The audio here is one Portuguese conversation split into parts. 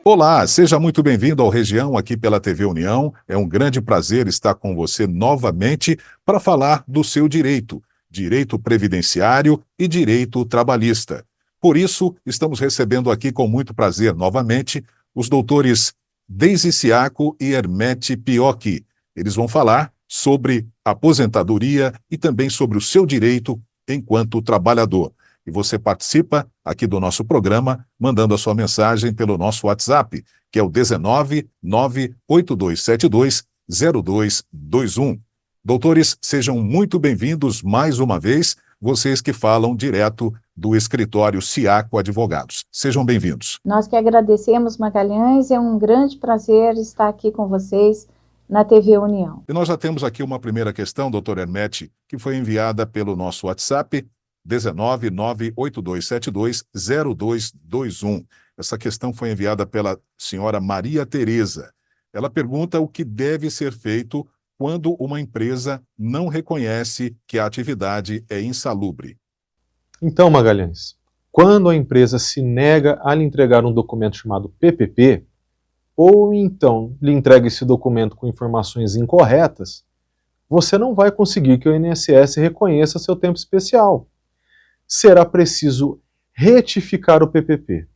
Olá, seja muito bem-vindo ao Região aqui pela TV União. É um grande prazer estar com você novamente para falar do seu direito, direito previdenciário e direito trabalhista. Por isso, estamos recebendo aqui com muito prazer novamente os doutores Deise Siaco e Hermete Piocchi. Eles vão falar sobre aposentadoria e também sobre o seu direito enquanto trabalhador. E você participa aqui do nosso programa, mandando a sua mensagem pelo nosso WhatsApp, que é o 19 98272 0221. Doutores, sejam muito bem-vindos mais uma vez, vocês que falam direto do escritório Siaco Advogados. Sejam bem-vindos. Nós que agradecemos, Magalhães, é um grande prazer estar aqui com vocês na TV União. E nós já temos aqui uma primeira questão, doutor Hermete, que foi enviada pelo nosso WhatsApp, 19 98272 0221. Essa questão foi enviada pela senhora Maria Tereza. Ela pergunta o que deve ser feito quando uma empresa não reconhece que a atividade é insalubre. Então, Magalhães, quando a empresa se nega a lhe entregar um documento chamado PPP, ou então lhe entrega esse documento com informações incorretas, você não vai conseguir que o INSS reconheça seu tempo especial. Será preciso retificar o PPP.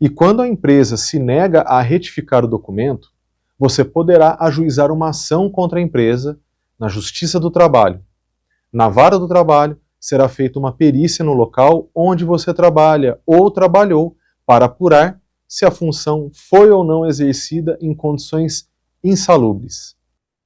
E quando a empresa se nega a retificar o documento, você poderá ajuizar uma ação contra a empresa na Justiça do Trabalho. Na Vara do Trabalho, será feita uma perícia no local onde você trabalha ou trabalhou para apurar se a função foi ou não exercida em condições insalubres.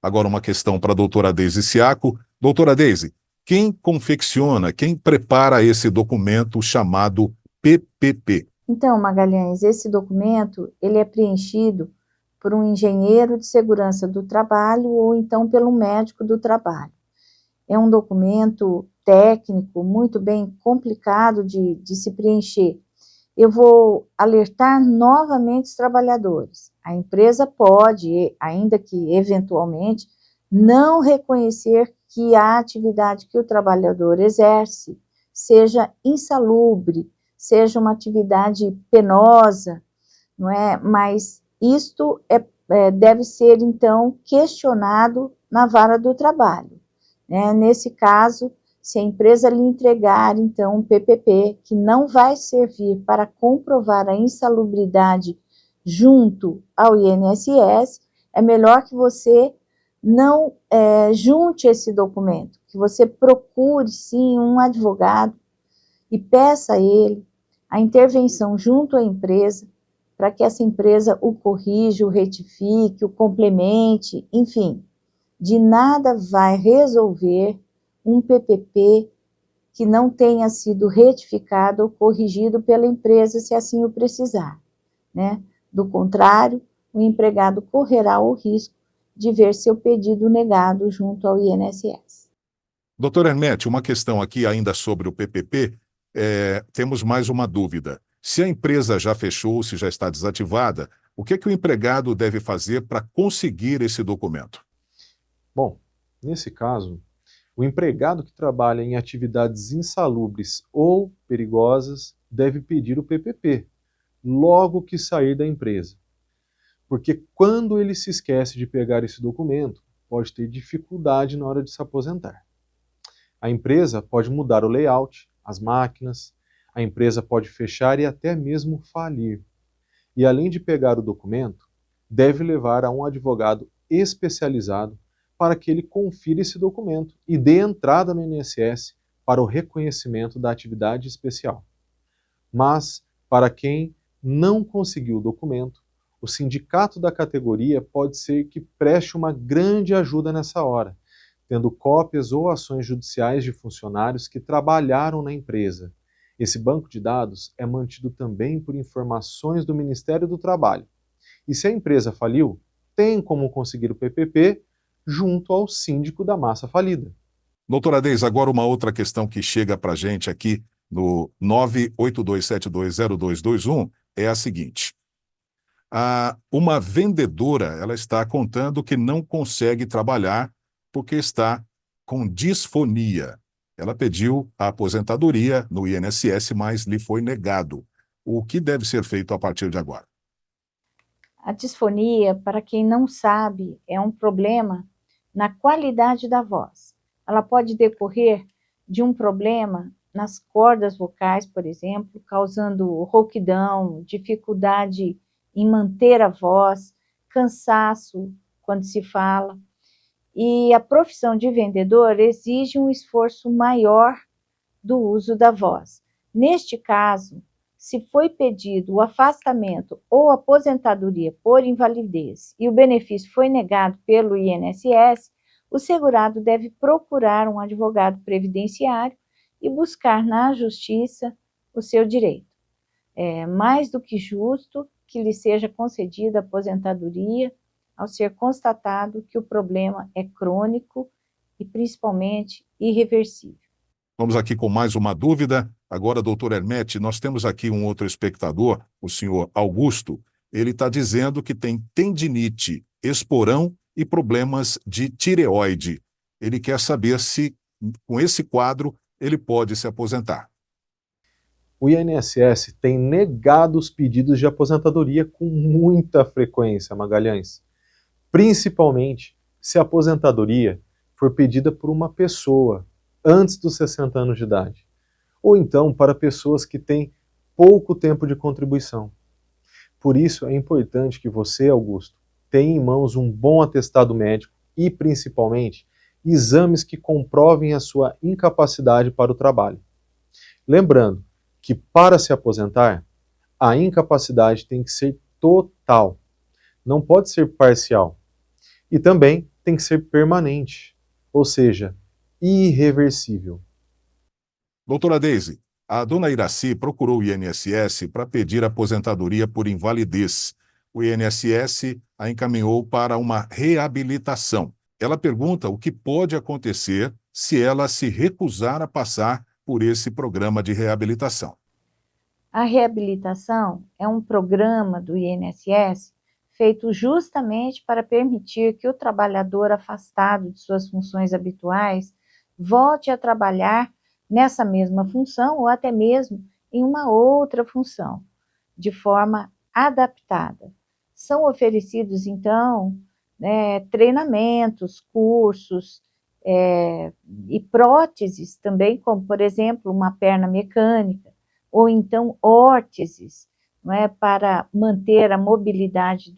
Agora uma questão para a doutora Deise Siaco. Doutora Deise, quem confecciona, quem prepara esse documento chamado PPP? Então, Magalhães, esse documento ele é preenchido por um engenheiro de segurança do trabalho ou então pelo médico do trabalho. É um documento técnico muito bem complicado de se preencher. Eu vou alertar novamente os trabalhadores. A empresa pode, ainda que eventualmente, não reconhecer que a atividade que o trabalhador exerce seja insalubre, seja uma atividade penosa, não é? Mas isto deve ser, então, questionado na vara do trabalho. Nesse caso, se a empresa lhe entregar, então, um PPP que não vai servir para comprovar a insalubridade junto ao INSS, é melhor que você não junte esse documento, que você procure, sim, um advogado e peça a ele a intervenção junto à empresa, para que essa empresa o corrija, o retifique, o complemente, enfim. De nada vai resolver um PPP que não tenha sido retificado ou corrigido pela empresa, se assim o precisar, né? Do contrário, o empregado correrá o risco de ver seu pedido negado junto ao INSS. Doutor Hermete, uma questão aqui ainda sobre o PPP, temos mais uma dúvida. Se a empresa já fechou, se já está desativada, o que o empregado deve fazer para conseguir esse documento? Bom, nesse caso, o empregado que trabalha em atividades insalubres ou perigosas deve pedir o PPP logo que sair da empresa. Porque quando ele se esquece de pegar esse documento, pode ter dificuldade na hora de se aposentar. A empresa pode mudar o layout, as máquinas, a empresa pode fechar e até mesmo falir. E além de pegar o documento, deve levar a um advogado especializado para que ele confira esse documento e dê entrada no INSS para o reconhecimento da atividade especial. Mas, para quem não conseguiu o documento, o sindicato da categoria pode ser que preste uma grande ajuda nessa hora, tendo cópias ou ações judiciais de funcionários que trabalharam na empresa. Esse banco de dados é mantido também por informações do Ministério do Trabalho. E se a empresa faliu, tem como conseguir o PPP junto ao síndico da massa falida. Doutora Deise, agora uma outra questão que chega para a gente aqui no 982720221 é a seguinte. Uma vendedora, ela está contando que não consegue trabalhar porque está com disfonia. Ela pediu a aposentadoria no INSS, mas lhe foi negado. O que deve ser feito a partir de agora? A disfonia, para quem não sabe, é um problema na qualidade da voz. Ela pode decorrer de um problema nas cordas vocais, por exemplo, causando rouquidão, dificuldade em manter a voz, cansaço quando se fala. E a profissão de vendedor exige um esforço maior do uso da voz. Neste caso, se foi pedido o afastamento ou aposentadoria por invalidez e o benefício foi negado pelo INSS, o segurado deve procurar um advogado previdenciário e buscar na justiça o seu direito. É mais do que justo que lhe seja concedida aposentadoria ao ser constatado que o problema é crônico e principalmente irreversível. Vamos aqui com mais uma dúvida. Agora, doutor Hermete, nós temos aqui um outro espectador, o senhor Augusto. Ele está dizendo que tem tendinite, esporão e problemas de tireoide. Ele quer saber se, com esse quadro, ele pode se aposentar. O INSS tem negado os pedidos de aposentadoria com muita frequência, Magalhães. Principalmente se a aposentadoria for pedida por uma pessoa antes dos 60 anos de idade, ou então para pessoas que têm pouco tempo de contribuição. Por isso é importante que você, Augusto, tenha em mãos um bom atestado médico e, principalmente, exames que comprovem a sua incapacidade para o trabalho. Lembrando que, para se aposentar, a incapacidade tem que ser total, não pode ser parcial. E também tem que ser permanente, ou seja, irreversível. Doutora Deise, a dona Iraci procurou o INSS para pedir aposentadoria por invalidez. O INSS a encaminhou para uma reabilitação. Ela pergunta o que pode acontecer se ela se recusar a passar por esse programa de reabilitação. A reabilitação é um programa do INSS feito justamente para permitir que o trabalhador afastado de suas funções habituais volte a trabalhar nessa mesma função ou até mesmo em uma outra função, de forma adaptada. São oferecidos, então, treinamentos, cursos e próteses também, como, por exemplo, uma perna mecânica, ou então órteses, não é, para manter a mobilidade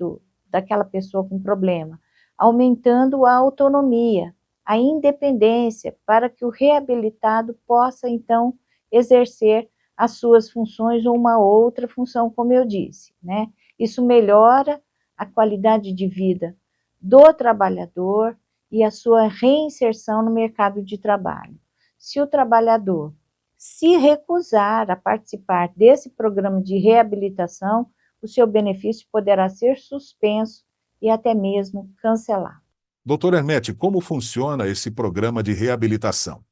daquela pessoa com problema, aumentando a autonomia, a independência, para que o reabilitado possa, então, exercer as suas funções ou uma outra função, como eu disse, né? Isso melhora a qualidade de vida do trabalhador e a sua reinserção no mercado de trabalho. Se o trabalhador se recusar a participar desse programa de reabilitação, o seu benefício poderá ser suspenso e até mesmo cancelado. Doutor Hermete, como funciona esse programa de reabilitação?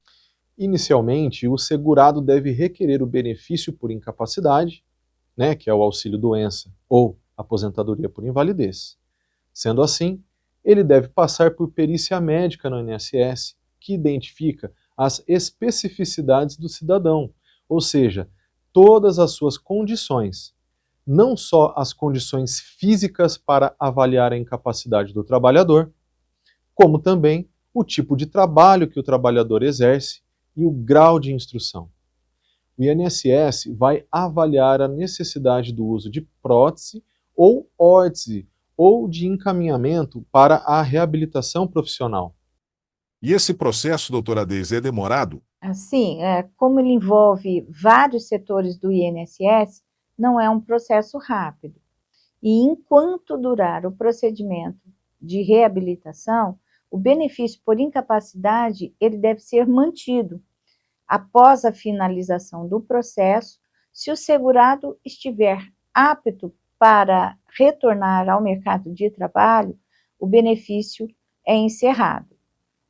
Inicialmente, o segurado deve requerer o benefício por incapacidade, que é o auxílio-doença ou aposentadoria por invalidez. Sendo assim, ele deve passar por perícia médica no INSS, que identifica as especificidades do cidadão, ou seja, todas as suas condições, não só as condições físicas para avaliar a incapacidade do trabalhador, como também o tipo de trabalho que o trabalhador exerce e o grau de instrução. O INSS vai avaliar a necessidade do uso de prótese ou órtese ou de encaminhamento para a reabilitação profissional. E esse processo, doutora Deise, é demorado? Assim, como ele envolve vários setores do INSS, não é um processo rápido. E enquanto durar o procedimento de reabilitação, o benefício por incapacidade ele deve ser mantido. Após a finalização do processo, se o segurado estiver apto para retornar ao mercado de trabalho, o benefício é encerrado.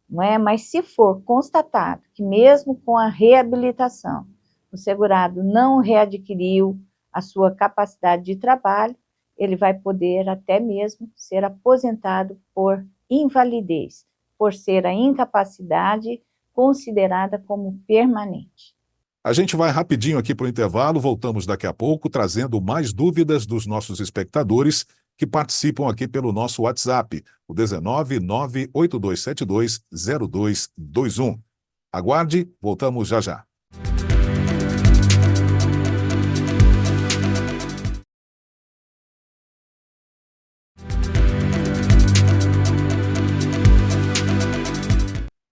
Não é? Mas se for constatado que mesmo com a reabilitação, o segurado não readquiriu a sua capacidade de trabalho, ele vai poder até mesmo ser aposentado por invalidez, por ser a incapacidade considerada como permanente. A gente vai rapidinho aqui para o intervalo, voltamos daqui a pouco, trazendo mais dúvidas dos nossos espectadores que participam aqui pelo nosso WhatsApp, o 19 98272 0221. Aguarde, voltamos já já.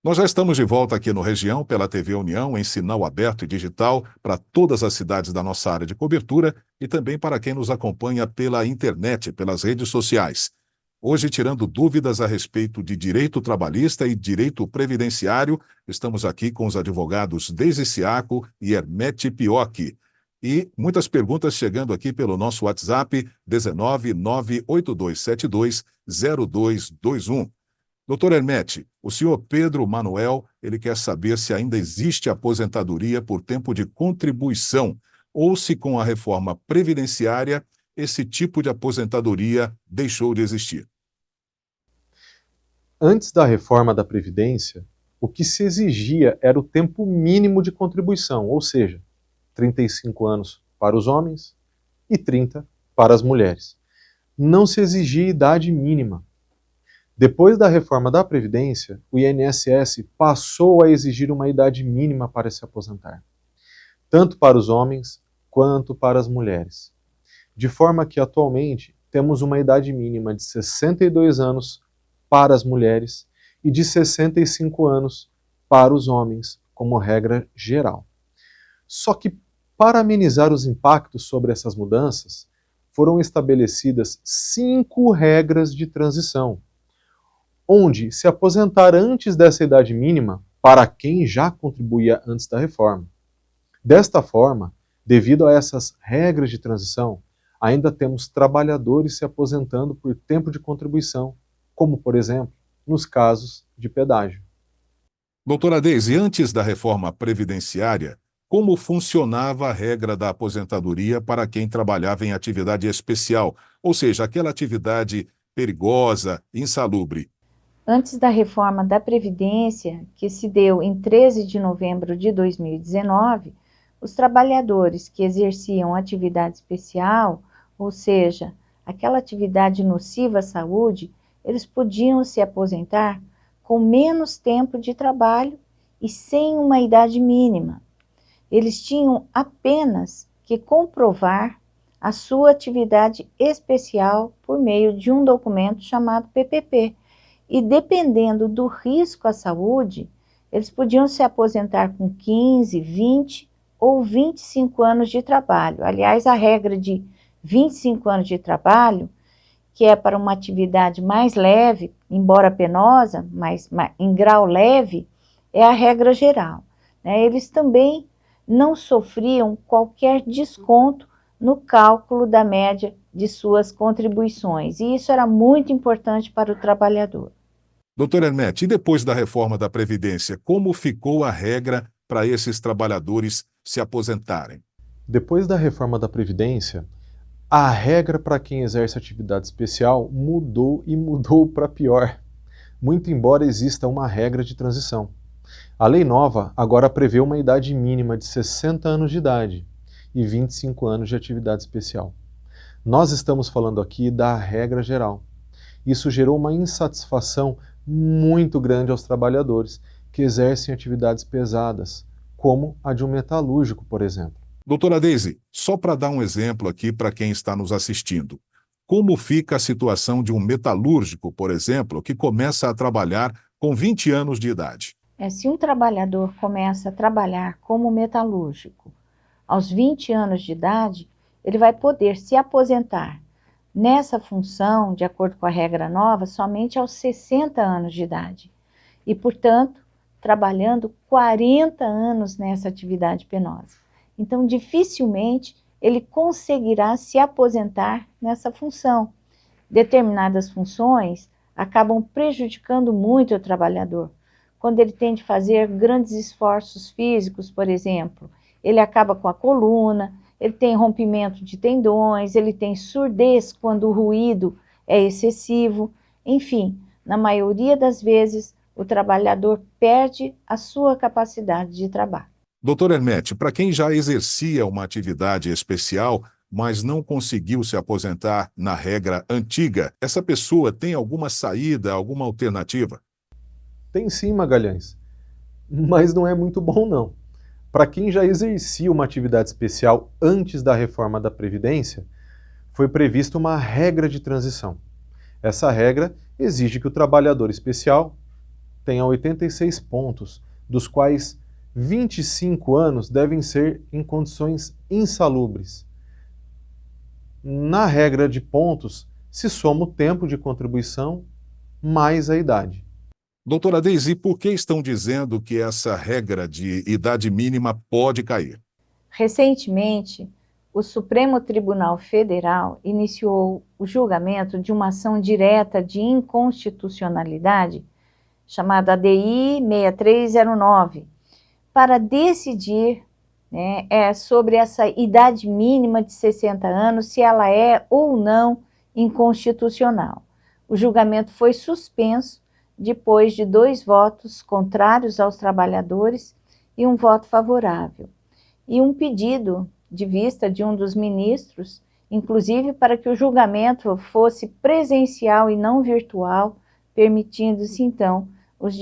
Nós já estamos de volta aqui no Região pela TV União, em sinal aberto e digital para todas as cidades da nossa área de cobertura e também para quem nos acompanha pela internet, pelas redes sociais. Hoje, tirando dúvidas a respeito de direito trabalhista e direito previdenciário, estamos aqui com os advogados Deise Siaco e Hermete Piocchi. E muitas perguntas chegando aqui pelo nosso WhatsApp, 19 98272 0221. Doutor Hermete, o senhor Pedro Manuel, ele quer saber se ainda existe aposentadoria por tempo de contribuição ou se com a reforma previdenciária esse tipo de aposentadoria deixou de existir. Antes da reforma da Previdência, o que se exigia era o tempo mínimo de contribuição, ou seja, 35 anos para os homens e 30 para as mulheres. Não se exigia idade mínima. Depois da reforma da Previdência, o INSS passou a exigir uma idade mínima para se aposentar, tanto para os homens quanto para as mulheres. De forma que, atualmente, temos uma idade mínima de 62 anos para as mulheres e de 65 anos para os homens, como regra geral. Só que, para amenizar os impactos sobre essas mudanças, foram estabelecidas 5 regras de transição, onde se aposentar antes dessa idade mínima para quem já contribuía antes da reforma. Desta forma, devido a essas regras de transição, ainda temos trabalhadores se aposentando por tempo de contribuição, como, por exemplo, nos casos de pedágio. Doutora Deise, antes da reforma previdenciária, como funcionava a regra da aposentadoria para quem trabalhava em atividade especial, ou seja, aquela atividade perigosa, insalubre? Antes da reforma da Previdência, que se deu em 13 de novembro de 2019, os trabalhadores que exerciam atividade especial, ou seja, aquela atividade nociva à saúde, eles podiam se aposentar com menos tempo de trabalho e sem uma idade mínima. Eles tinham apenas que comprovar a sua atividade especial por meio de um documento chamado PPP. E dependendo do risco à saúde, eles podiam se aposentar com 15, 20 ou 25 anos de trabalho. Aliás, a regra de 25 anos de trabalho, que é para uma atividade mais leve, embora penosa, mas em grau leve, é a regra geral, né? Eles também não sofriam qualquer desconto no cálculo da média de suas contribuições, e isso era muito importante para o trabalhador. Doutor Hermete, e depois da reforma da Previdência, como ficou a regra para esses trabalhadores se aposentarem? Depois da reforma da Previdência, a regra para quem exerce atividade especial mudou e mudou para pior, muito embora exista uma regra de transição. A lei nova agora prevê uma idade mínima de 60 anos de idade e 25 anos de atividade especial. Nós estamos falando aqui da regra geral. Isso gerou uma insatisfação muito grande aos trabalhadores que exercem atividades pesadas, como a de um metalúrgico, por exemplo. Doutora Deise, só para dar um exemplo aqui para quem está nos assistindo, como fica a situação de um metalúrgico, por exemplo, que começa a trabalhar com 20 anos de idade? Se um trabalhador começa a trabalhar como metalúrgico aos 20 anos de idade, ele vai poder se aposentar nessa função, de acordo com a regra nova, somente aos 60 anos de idade. E, portanto, trabalhando 40 anos nessa atividade penosa. Então, dificilmente ele conseguirá se aposentar nessa função. Determinadas funções acabam prejudicando muito o trabalhador. Quando ele tem de fazer grandes esforços físicos, por exemplo, ele acaba com a coluna, ele tem rompimento de tendões, ele tem surdez quando o ruído é excessivo. Enfim, na maioria das vezes, o trabalhador perde a sua capacidade de trabalho. Doutor Hermete, para quem já exercia uma atividade especial, mas não conseguiu se aposentar na regra antiga. Essa pessoa tem alguma saída, alguma alternativa? Tem sim, Magalhães, mas não é muito bom não. Para quem já exercia uma atividade especial antes da reforma da Previdência, foi prevista uma regra de transição. Essa regra exige que o trabalhador especial tenha 86 pontos, dos quais 25 anos devem ser em condições insalubres. Na regra de pontos, se soma o tempo de contribuição mais a idade. Doutora Deise, por que estão dizendo que essa regra de idade mínima pode cair? Recentemente, o Supremo Tribunal Federal iniciou o julgamento de uma ação direta de inconstitucionalidade, chamada ADI 6309, para decidir, sobre essa idade mínima de 60 anos, se ela é ou não inconstitucional. O julgamento foi suspenso depois de 2 votos contrários aos trabalhadores e um voto favorável. E um pedido de vista de um dos ministros, inclusive para que o julgamento fosse presencial e não virtual, permitindo-se então os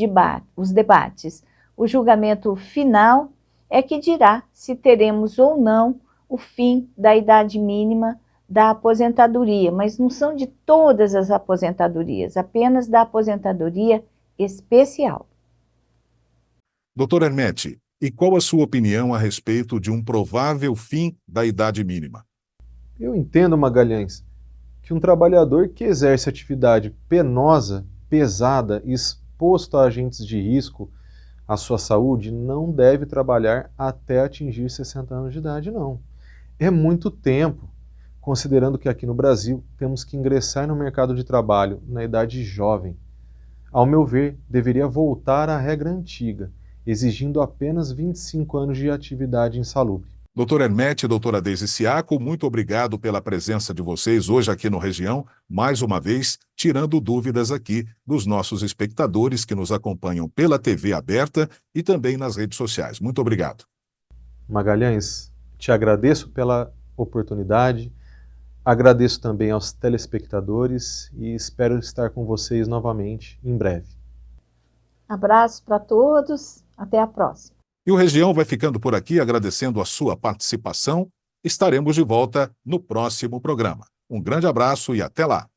debates. O julgamento final é que dirá se teremos ou não o fim da idade mínima da aposentadoria, mas não são de todas as aposentadorias, apenas da aposentadoria especial. Doutor Hermete, e qual a sua opinião a respeito de um provável fim da idade mínima? Eu entendo, Magalhães, que um trabalhador que exerce atividade penosa, pesada e exposto a agentes de risco à sua saúde não deve trabalhar até atingir 60 anos de idade, não. É muito tempo, considerando que aqui no Brasil temos que ingressar no mercado de trabalho na idade jovem. Ao meu ver, deveria voltar à regra antiga, exigindo apenas 25 anos de atividade insalubre. Doutor Hermete e doutora Deise Siaco, muito obrigado pela presença de vocês hoje aqui no Região, mais uma vez, tirando dúvidas aqui dos nossos espectadores que nos acompanham pela TV aberta e também nas redes sociais. Muito obrigado. Magalhães, te agradeço pela oportunidade, agradeço também aos telespectadores e espero estar com vocês novamente em breve. Abraço para todos, até a próxima. E o Região vai ficando por aqui, agradecendo a sua participação. Estaremos de volta no próximo programa. Um grande abraço e até lá!